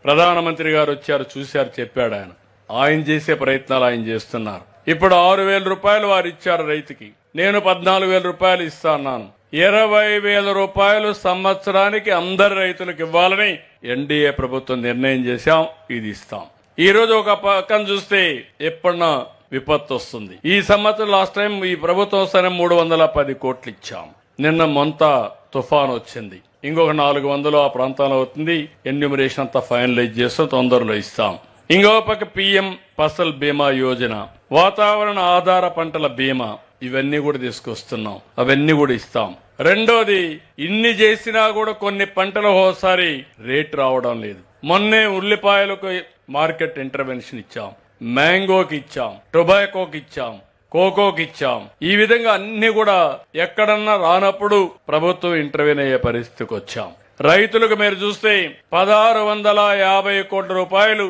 ప్రధానమంత్రి గారు వచ్చారు, చూశారు, చెప్పాడు. ఆయన చేసే ప్రయత్నాలు ఆయన చేస్తున్నారు. ఇప్పుడు 6,000 రూపాయలు వారు ఇచ్చారు రైతుకి. నేను 14,000 రూపాయలు ఇస్తాను. 20,000 రూపాయలు సంవత్సరానికి అందరి రైతులకు ఇవ్వాలని ఎన్డీఏ ప్రభుత్వం నిర్ణయం చేశాం. ఇది ఇస్తాం. ఈ రోజు ఒక పక్కన చూస్తే ఎప్పుడన్నా విపత్తు వస్తుంది. ఈ సంవత్సరం లాస్ట్ టైం ఈ ప్రభుత్వం వస్తేనే 310 కోట్లు ఇచ్చాం. నిన్న మొంత తుఫాన్ వచ్చింది. ఇంకొక 400 ఆ ప్రాంతంలో అవుతుంది. ఎన్యూమరేషన్ అంతా ఫైనలైజ్ చేస్తాం, తొందరలో ఇస్తాం. ఇంకో పక్క పిఎం ఫసల్ బీమా యోజన, వాతావరణ ఆధార పంటల బీమా, ఇవన్నీ కూడా తీసుకొస్తున్నాం. అవన్నీ కూడా ఇస్తాం. రెండోది, ఇన్ని చేసినా కూడా కొన్ని పంటలు ఒకసారి రేట్ రావడం లేదు. మొన్నే ఉల్లిపాయలకు మార్కెట్ ఇంటర్వెన్షన్ ఇచ్చాం, మ్యాంగోకి ఇచ్చాం, టొబాకోకి ఇచ్చాం, కోకోకి ఇచ్చాం. ఈ విధంగా అన్ని కూడా ఎక్కడన్నా రానప్పుడు ప్రభుత్వం ఇంటర్వ్యూన్ అయ్యే పరిస్థితికి వచ్చాం. రైతులకు మీరు చూస్తే 1,650 కోట్ల రూపాయలు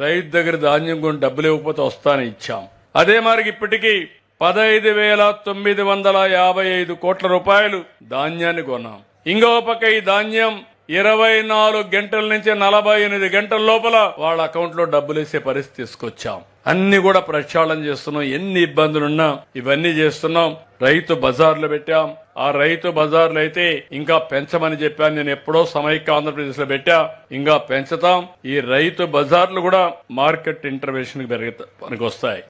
రైతు దగ్గర ధాన్యం కొని డబ్బులు ఇవ్వకపోతే వస్తానని ఇచ్చాం. అదే మరి ఇప్పటికీ 15,955 కోట్ల రూపాయలు ధాన్యాన్ని కొన్నాం. ఇంకో పక్క ఈ ధాన్యం 24 గంటల నుంచి 48 గంటల లోపల వాళ్ళ అకౌంట్ లో డబ్బులు వేసే పరిస్థితి తీసుకొచ్చాం. అన్ని కూడా ప్రక్షాళన చేస్తున్నాం. ఎన్ని ఇబ్బందులున్నా ఇవన్నీ చేస్తున్నాం. రైతు బజార్లు పెట్టాం. ఆ రైతు బజార్లు అయితే ఇంకా పెంచమని చెప్పాను. నేను ఎప్పుడో సమైక్య ఆంధ్రప్రదేశ్ లో పెట్టా, ఇంకా పెంచుతాం. ఈ రైతు బజార్లు కూడా మార్కెట్ ఇంటర్వెన్షన్ కి వస్తాయి.